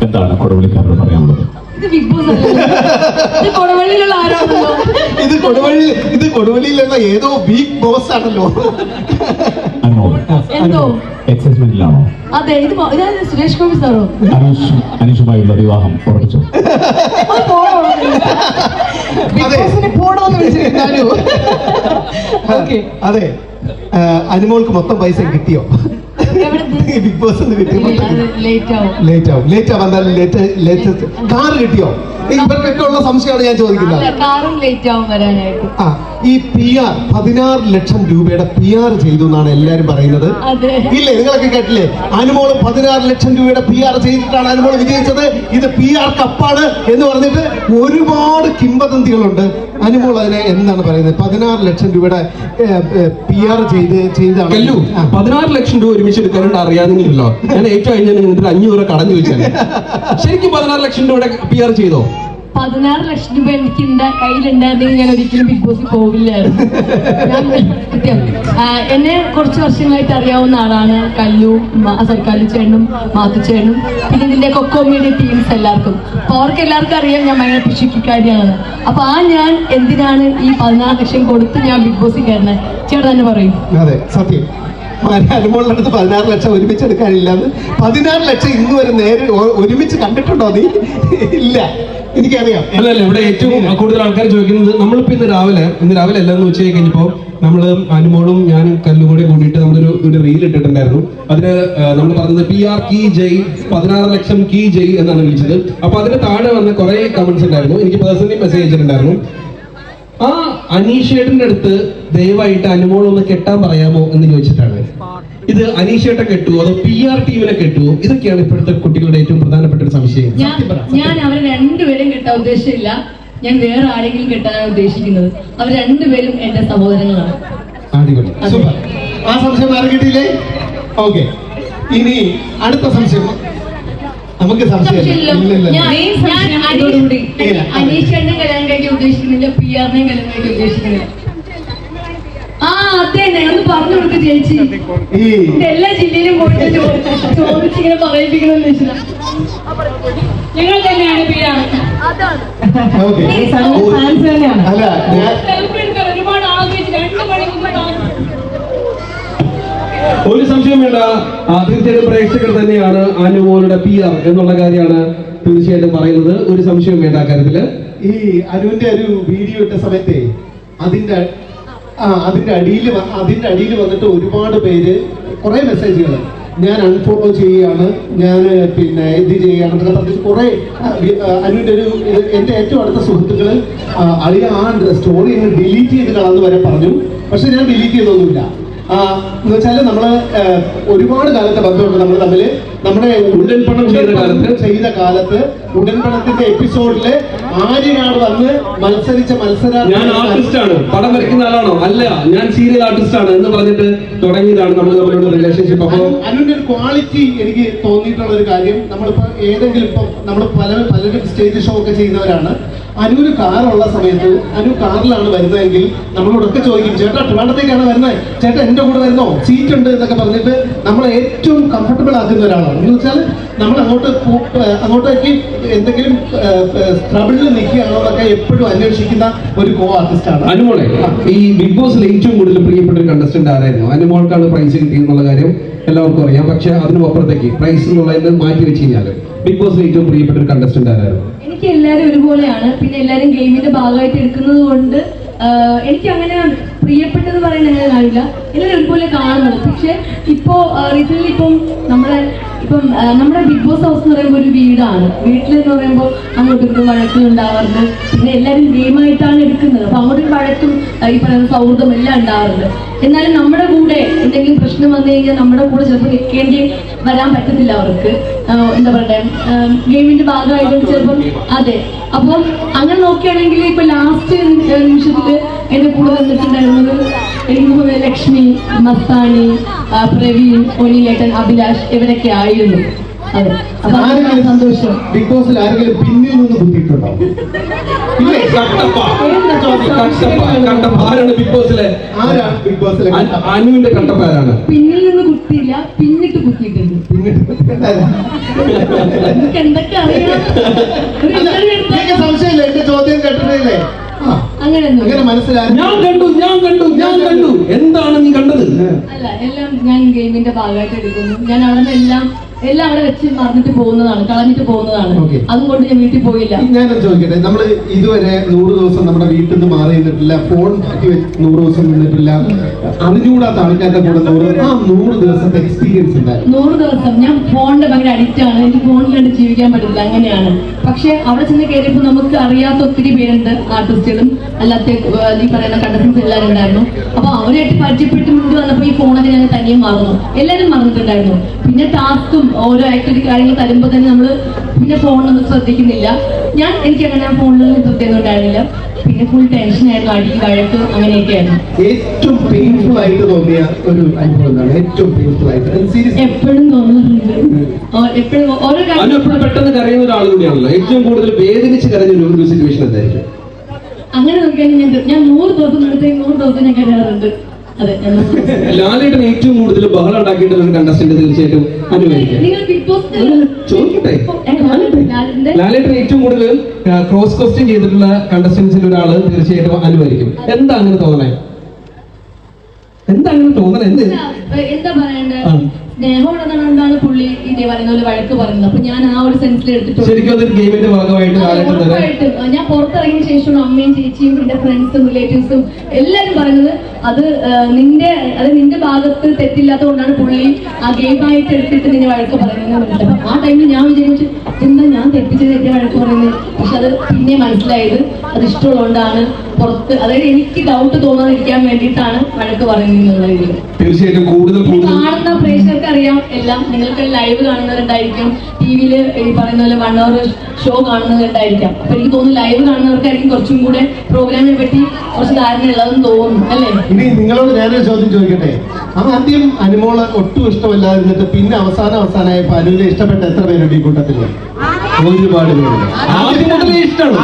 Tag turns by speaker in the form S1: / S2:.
S1: എന്താണ് കൊടുവള്ളിക്കാരോട് പറയാനുള്ളത്?
S2: ഇത് കൊടുവള്ളിയിലുള്ള ഏതോ ബിഗ് ബോസ് ആണല്ലോ.
S1: എക്സൈസ്മെന്റിലാണോ?
S3: അതെ, ഇത് സുരേഷ് ഗോപി സാറോ?
S1: അനീഷുമായുള്ള വിവാഹം ഉറപ്പിച്ചോ?
S2: അതെ, അനുമോൾക്ക് മൊത്തം പൈസ കിട്ടിയോ? ബിഗ് ബോസ് ലേറ്റ് ആവും. കാറ് കിട്ടിയോ? ഇവർക്കൊക്കെ ഉള്ള സംശയമാണ് ഞാൻ ചോദിക്കുന്നത്. ഈ PR 16 ലക്ഷം രൂപയുടെ PR ചെയ്തു എന്നാണ് എല്ലാരും പറയുന്നത്. ഇല്ലേ, നിങ്ങളൊക്കെ കേട്ടില്ലേ? അനുമോള് 16 ലക്ഷം രൂപയുടെ PR ചെയ്തിട്ടാണ് അനുമോൾ വിജയിച്ചത്. ഇത് PR കപ്പാണ് എന്ന് പറഞ്ഞിട്ട് ഒരുപാട് കിംവദന്തികളുണ്ട്. അനുമോൾ അതിനെ എന്താണ് പറയുന്നത്? 16 ലക്ഷം രൂപയുടെ PR ചെയ്താണ്.
S4: 16 ലക്ഷം രൂപ ഒരുമിച്ച് എടുക്കാനുണ്ട് അറിയാതെങ്കിലല്ലോ. ഞാൻ ഏറ്റവും കഴിഞ്ഞാൽ 500 കടം ചോദിച്ചാൽ ശരിക്കും 16 ലക്ഷം രൂപയുടെ PR ചെയ്തോ?
S3: 16 ലക്ഷം രൂപ എനിക്ക് കയ്യിലുണ്ടായിരുന്നെങ്കിൽ ഞാൻ ഒരിക്കലും ബിഗ് ബോസിൽ പോവില്ലായിരുന്നു. എന്നെ കുറച്ച് വർഷങ്ങളായിട്ട് അറിയാവുന്ന ആളാണ് കല്ലു, കല്ലു ചേട്ടനും മാത്തുച്ചേട്ടനും, പിന്നെ ഇതിന്റെ കൊക്കോമിയുടെ ടീംസ് എല്ലാവർക്കും. അപ്പൊ അവർക്ക് എല്ലാവർക്കും അറിയാം ഞാൻ ഭയങ്കര പിശുക്കിക്കാരിയാണ്. അപ്പൊ ഞാൻ എന്തിനാണ് ഈ 16 ലക്ഷം കൊടുത്ത് ഞാൻ ബിഗ് ബോസിൽ കയറുന്നത്? ചേട്ടൻ തന്നെ പറയും.
S2: അതെ, സത്യം. അനുമോളുടെ അടുത്ത് 16 ലക്ഷം ഒരുമിച്ച് എടുക്കാനില്ലാന്ന്. 16 ലക്ഷം ഇന്ന് വരെ നേരെ ഒരുമിച്ച് കണ്ടിട്ടുണ്ടോ നീ? ഇല്ല, എനിക്കറിയാം.
S4: അല്ലല്ല, ഇവിടെ ഏറ്റവും കൂടുതൽ ആൾക്കാർ ചോദിക്കുന്നത്, നമ്മളിപ്പോ ഇന്ന് രാവിലെ എല്ലാം ഉച്ച കഴിഞ്ഞപ്പോ നമ്മള് അനുമോളും ഞാനും കല്ലും കൂടെ കൂടിയിട്ട് നമ്മളൊരു റീൽ ഇട്ടിട്ടുണ്ടായിരുന്നു. അതിന് നമ്മൾ പറഞ്ഞത് PR കീ ജയ്, 16 ലക്ഷം കീ ജയ് എന്നാണ് വിളിച്ചത്. അപ്പൊ അതിന് താഴെ വന്ന കുറെ കമന്റ്സ് ഉണ്ടായിരുന്നു. എനിക്ക് പേഴ്സണലി മെസ്സേജ് അയച്ചിട്ടുണ്ടായിരുന്നു. ആ അനീഷേട്ടന്റെ അടുത്ത് ദയവായിട്ട് അനുമോൾ ഒന്ന് കെട്ടാൻ പറയാമോ എന്ന് ചോദിച്ചിട്ടാണ്. ഇത് അനീഷേട്ടൻ കെട്ടുവോ അതോ PR ടീമിനെ കെട്ടുവോ? ഇതൊക്കെയാണ് ഇപ്പോഴത്തെ കുട്ടികളുടെ ഏറ്റവും പ്രധാനപ്പെട്ട ഒരു സംശയം.
S3: ഞാൻ അവരെ രണ്ടുപേരും കെട്ടാൻ ഉദ്ദേശമില്ല. ഞാൻ വേറെ ആരെങ്കിലും കെട്ടാനാണ് ഉദ്ദേശിക്കുന്നത്. അവർ രണ്ടുപേരും എന്റെ സഹോദരങ്ങളാണ്.
S2: അടിപൊളി, സൂപ്പർ. ആ സംശയം ആരും കിട്ടിയില്ലേ? ഓക്കെ, ഇനി അടുത്ത സംശയം. നമുക്ക് സംശയമില്ല.
S3: അനീഷേട്ടനെ കല്യാണം കഴിക്കാൻ ഉദ്ദേശിക്കുന്നില്ല, PR-നെയും കല്യാണം കഴിക്കാൻ ഉദ്ദേശിക്കുന്നില്ല. അതെ, ഒന്ന് പറഞ്ഞു കൊടുക്ക ചേച്ചി. എല്ലാ ജില്ലയിലും പോയിട്ട് ചോദിച്ചിങ്ങനെ പറയിപ്പിക്കണമെന്ന് വെച്ചാൽ ഞങ്ങൾ തന്നെയാണ് PR. ഒരുപാട് ആഗ്രഹിച്ച് 2 മണിക്കൂർ.
S4: ഒരു സംശയം വേണ്ട, തീർച്ചയായിട്ടും പ്രേക്ഷകർ തന്നെയാണ് അനുമോളുടെ PR എന്നുള്ള കാര്യമാണ് തീർച്ചയായിട്ടും പറയുന്നത്. ഒരു സംശയം വേണ്ട ആ കാര്യത്തില്.
S2: ഈ അനുവിന്റെ ഒരു വീഡിയോ ഇട്ട സമയത്തെ അതിന്റെ അടിയിൽ വന്നിട്ട് ഒരുപാട് പേര് കുറെ മെസ്സേജുകൾ, ഞാൻ അൺഫോളോ ചെയ്യുകയാണ്, ഞാൻ പിന്നെ ഇത് ചെയ്യുകയാണെന്നൊക്കെ പറഞ്ഞിട്ട് കുറെ അനുവിന്റെ എന്റെ ഏറ്റവും അടുത്ത സുഹൃത്തുക്കള് അളിയ ആ സ്റ്റോറി അങ്ങ് ഡിലീറ്റ് ചെയ്ത് കളന്ന് വരെ പറഞ്ഞു. പക്ഷെ ഞാൻ ഡിലീറ്റ് ചെയ്തൊന്നുമില്ല. എന്ന് വെച്ചാല് നമ്മള് ഒരുപാട് കാലത്തെ ബന്ധമുണ്ട് നമ്മൾ തമ്മില്. നമ്മുടെ
S4: ഉടൻപണം
S2: ചെയ്ത കാലത്ത് ഉടൻപണത്തിന്റെ എപ്പിസോഡില് ആര്യനാട് വന്ന് മത്സരിച്ച
S4: ഞാൻ ആർട്ടിസ്റ്റാണ്, പടം വരയ്ക്കുന്ന ആളാണോ? അല്ല, ഞാൻ സീരിയൽ ആർട്ടിസ്റ്റ് ആണ് എന്ന് പറഞ്ഞിട്ട് തുടങ്ങിയതാണ് നമ്മൾ തമ്മിലുള്ള റിലേഷൻഷിപ്പ്. അപ്പോൾ
S2: അനുവിന്റെ ഒരു ക്വാളിറ്റി എനിക്ക് തോന്നിയിട്ടുള്ള ഒരു കാര്യം, നമ്മളിപ്പോ ഏതെങ്കിലും ഇപ്പം നമ്മൾ പലരും സ്റ്റേജ് ഷോ ഒക്കെ ചെയ്യുന്നവരാണ്. അനുവിന് കാറുള്ള സമയത്ത് അനു കാറിലാണ് വരുന്നതെങ്കിൽ നമ്മളോടൊക്കെ ചോദിക്കും, ചേട്ടാ ട്രിവാൻഡ്രത്തേക്കാണ് വരുന്നത്, ചേട്ടാ എന്റെ കൂടെ വരുന്നോ, സീറ്റ് ഉണ്ട് എന്നൊക്കെ പറഞ്ഞിട്ട് നമ്മളെ ഏറ്റവും കംഫർട്ടബിൾ ആക്കുന്ന ഒരാളാണ്. എന്ന് വെച്ചാൽ നമ്മൾ അങ്ങോട്ടേക്ക് എന്തെങ്കിലും ട്രബിളിൽ നിൽക്കുകയാണോ എന്നൊക്കെ എപ്പോഴും അന്വേഷിക്കുന്ന ഒരു കോ ആർട്ടിസ്റ്റാണ്
S4: അനുമോളെ. ഈ ബിഗ് ബോസിൽ ഏറ്റവും കൂടുതൽ പ്രിയപ്പെട്ട ഒരു കണ്ടസ്റ്റന്റ് ആരായിരുന്നു? അനുമോൾക്കാണ് പ്രൈസ് കിട്ടിയെന്നുള്ള കാര്യം എല്ലാവർക്കും അറിയാം. പക്ഷെ അതിനും അപ്പുറത്തേക്ക് പ്രൈസ് എന്നുള്ളതിന് മാറ്റി വെച്ച് കഴിഞ്ഞാൽ ബിഗ് ബോസിൽ ഏറ്റവും പ്രിയപ്പെട്ട ഒരു കണ്ടസ്റ്റന്റ് ആരായിരുന്നു?
S3: എനിക്ക് എല്ലാവരും ഒരുപോലെയാണ്. പിന്നെ എല്ലാവരും ഗെയിമിന്റെ ഭാഗമായിട്ട് എടുക്കുന്നത് കൊണ്ട് എനിക്ക് അങ്ങനെ പ്രിയപ്പെട്ടത് പറയുന്ന അങ്ങനെ കാര്യമില്ല. എല്ലാവരും ഒരുപോലെ കാണുന്നത്. പക്ഷെ ഇപ്പോ റീസെന്റ് നമ്മുടെ ബിഗ് ബോസ് ഹൗസ് എന്ന് പറയുമ്പോൾ ഒരു വീടാണ്. വീട്ടിലെന്ന് പറയുമ്പോൾ അങ്ങോട്ടും ഇങ്ങോട്ടും വഴക്കും ഉണ്ടാവാറുണ്ട്. പിന്നെ എല്ലാവരും ഗെയിമായിട്ടാണ് എടുക്കുന്നത്. അപ്പൊ അങ്ങോട്ടും വഴക്കും ഈ പറയുന്ന സൗഹൃദം എല്ലാം ഉണ്ടാവാറുണ്ട്. എന്നാലും നമ്മുടെ കൂടെ എന്തെങ്കിലും പ്രശ്നം വന്നു കഴിഞ്ഞാൽ നമ്മുടെ കൂടെ ചിലപ്പോൾ നിൽക്കേണ്ടി വരാൻ പറ്റത്തില്ല അവർക്ക്. എന്താ പറയട്ടെ, ഗെയിമിന്റെ ഭാഗമായിട്ട് ചിലപ്പം. അതെ, അപ്പം അങ്ങനെ നോക്കുകയാണെങ്കിൽ ഇപ്പൊ ലാസ്റ്റ് നിമിഷത്തില് എന്റെ കൂടെ നിന്നിട്ടുണ്ടായിരുന്നത് എനിക്ക് ലക്ഷ്മി, മസ്താനി, പ്രവീൺ, ഒനിലേട്ടൻ, അഭിലാഷ് ഇവരൊക്കെ ആയിരുന്നു. അതെ, അപ്പൊ അതിനാണ് സന്തോഷം.
S2: ബിഗ് ബോസിൽ ആരെങ്കിലും പിന്നിൽ നിന്ന് കുത്തിയിട്ടുണ്ടോ? ഇല്ലേ?
S4: കട്ടപ്പ. കട്ടപ്പ ആരാണ് ബിഗ് ബോസിലെ?
S2: ആരാണ് ബിഗ് ബോസിലെ
S4: അനുവിന്റെ കട്ടപ്പ ആരാണ്?
S3: പിന്നിൽ നിന്ന് കുത്തിയില്ല, പിന്നിട്ട് കുത്തിയിട്ടുണ്ട്. എനിക്ക് എന്തൊക്കെ അറിയണം. ഒരു
S2: അല്ല,
S3: interview എടുത്താൽ
S2: എനിക്ക് സംശയമില്ല, എന്റെ ചോദ്യം കേട്ടിട്ടില്ലേ?
S3: അങ്ങനെയൊന്നും
S2: അങ്ങനെ മനസ്സിലായി.
S4: ഞാൻ കണ്ടു. എന്താണ് നീ കണ്ടത്?
S3: അല്ല, എല്ലാം ഞാൻ ഗെയിമിന്റെ ഭാഗമായിട്ട് എടുക്കുന്നു. ഞാൻ അവിടെ എല്ലാം അവിടെ വെച്ച് മറന്നിട്ട് പോകുന്നതാണ്, കളഞ്ഞിട്ട് പോകുന്നതാണ്.
S2: Okay.
S3: അതുകൊണ്ട് ഞാൻ വീട്ടിൽ പോയില്ല.
S2: ഞാനൊന്ന് ചോദിക്കട്ടെ, നമ്മൾ ഇതുവരെ 100 ദിവസം നമ്മുടെ വീട്ടിൽ നിന്ന് മാറി നിന്നിട്ടില്ല, ഫോൺ മാറ്റി വെച്ച് 100 ദിവസം നിന്നിട്ടില്ല, അറിഞ്ഞുകൂടാത്ത ആൾക്കാരുടെ കൂടെ 100 ദിവസത്തെ എക്സ്പീരിയൻസ് ഉണ്ടായിരുന്നു.
S3: 100 ദിവസം ഞാൻ ഫോണിന്റെ ഭയങ്കര അഡിക്റ്റ് ആണ്. എനിക്ക് ഫോണിലാണ്ട് ജീവിക്കാൻ പറ്റില്ല, അങ്ങനെയാണ്. പക്ഷെ അവിടെ ചെന്ന് കയറിയപ്പോൾ നമുക്ക് അറിയാത്ത ഒത്തിരി പേരുണ്ട്, ആർട്ടിസ്റ്റുകളും അല്ലാത്ത ഈ പറയുന്ന കണ്ടസ്റ്റൻസ് എല്ലാവരും ഉണ്ടായിരുന്നു. അപ്പൊ അവരായിട്ട് പരിചയപ്പെട്ട് മുന്നിൽ വന്നപ്പോൾ ഈ ഫോണൊക്കെ ഞങ്ങൾ തനിയെ മറന്നു, എല്ലാവരും മറന്നിട്ടുണ്ടായിരുന്നു. പിന്നെ ടാസ്കും ഓരോ ആക്ടിവിറ്റി കാര്യങ്ങൾ തരുമ്പോൾ തന്നെ നമ്മൾ പിന്നെ ഫോണൊന്നും ശ്രദ്ധിക്കുന്നില്ല. എനിക്ക് അങ്ങനെ ഫോണിലൊന്നും ശ്രദ്ധയൊന്നും ഉണ്ടായിരുന്നില്ല. പിന്നെ ഫുൾ ടെൻഷനായിരുന്നു, അടി വഴക്ക് അങ്ങനെയൊക്കെയായിരുന്നു.
S2: ഏറ്റവും പെയിൻഫുൾ ആയിട്ട് തോന്നിയ ഒരു അനുഭവം എന്താണ്? ഏറ്റവും പെയിൻഫുൾ ആയിട്ട് സീരിയസ്
S3: എപ്പോഴും തോന്നുന്നുണ്ട്, എപ്പോഴും ഓരോ
S4: അനു
S3: കാര്യം
S4: എപ്പോഴും പെട്ടെന്ന് കരയുന്ന ഒരാൾ കൂടിയാണല്ലോ. ഏറ്റവും കൂടുതൽ വേദനിച്ച് കരഞ്ഞ ഒരു സിറ്റുവേഷൻ എന്തായിരിക്കും?
S3: അങ്ങനെ നോക്കിയാൽ ഞാൻ 100 ദിവസം എടുത്ത് 100 ദിവസം ഞാൻ കരയാറുണ്ട്. അതെ,
S4: ലാലേട്ടൻ ഏറ്റവും കൂടുതൽ ബഹളം ഉണ്ടാക്കിയിട്ടുള്ള ഒരു കണ്ടസ്റ്റന്റ് തീർച്ചയായിട്ടും അനുവദിക്കാം.
S3: നിങ്ങൾ ബിഗ് ബോസ്
S4: ചോദിക്കട്ടെ,
S3: ലാലിന്റെ
S4: ലാലേട്ടൻ ഏറ്റവും കൂടുതൽ ക്രോസ് ക്വസ്റ്റ്യൻ ചെയ്തിട്ടുള്ള കണ്ടസ്റ്റൻസിൽ ഒരാള് തീർച്ചയായിട്ടും അനുവദിക്കും. എന്താ അങ്ങനെ തോന്നണേ?
S3: എന്താ പറയണ്ടേ, സ്നേഹമുള്ളതാണ് പുള്ളി ഇതേ പറയുന്ന പോലെ വഴക്ക് പറയുന്നത്. അപ്പൊ ഞാൻ ആ ഒരു സെൻസിൽ എടുത്തിട്ടുണ്ട്.
S4: ശരിക്കും അതൊരു ഗെയിമിന്റെ ഭാഗമായിട്ട് ലാലേട്ടൻ തന്നെ
S3: ഉറപ്പായിട്ടും ഞാൻ പുറത്തിറങ്ങിയ ശേഷമാണ് അമ്മയും ചേച്ചിയും എന്റെ ഫ്രണ്ട്സും റിലേറ്റീവ്സും എല്ലാരും പറയുന്നത് അത് നിന്റെ ഭാഗത്ത് തെറ്റില്ലാത്തതുകൊണ്ടാണ് പുള്ളി ആ ഗെയിമായിട്ട് എടുത്തിട്ട് നിന്നെ വഴക്ക് പറയുന്നത്. അപ്പൊ ആ ടൈമിൽ ഞാൻ വിചാരിച്ചു എന്താ ഞാൻ തെറ്റിച്ചത്, എന്റെ വഴക്ക് പറയുന്നത്. പക്ഷെ അത് പിന്നെ മനസ്സിലായത് അത് ഇഷ്ടമുള്ളതുകൊണ്ടാണ് പുറത്ത്, അതായത് എനിക്ക് ഡൗട്ട് തോന്നാതിരിക്കാൻ വേണ്ടിയിട്ടാണ് വഴക്ക് പറയുന്നത്. ഇതിൽ
S4: തീർച്ചയായിട്ടും കൂടുതൽ
S3: കാണുന്ന പ്രേക്ഷകർക്ക് അറിയാം എല്ലാം. നിങ്ങൾക്ക് ലൈവ് കാണുന്നവരുണ്ടായിരിക്കും, ടിവിയിൽ ഈ പറയുന്ന പോലെ 1 hour ഷോ കാണുന്നവരുണ്ടായിരിക്കാം. അപ്പൊ എനിക്ക് തോന്നുന്നു ലൈവ് കാണുന്നവർക്കായിരിക്കും കുറച്ചും കൂടെ പ്രോഗ്രാമിനെ പറ്റി കുറച്ച് ധാരണ ഉള്ളതെന്ന് തോന്നുന്നു, അല്ലേ?
S2: ഇനി നിങ്ങളോട് ഞാനൊരു ചോദ്യം ചോദിക്കട്ടെ. ആദ്യം അനുമോള് ഒട്ടും ഇഷ്ടമല്ലാതിരുന്നിട്ട് പിന്നെ അവസാനമായപ്പോ അനുവിനെ ഇഷ്ടപ്പെട്ട എത്ര പേരുണ്ട് ഈ കൂട്ടത്തില്?
S4: ഒരുപാട് പേരുണ്ട്. ആദ്യം മുതലേ ഇഷ്ടമാണ്.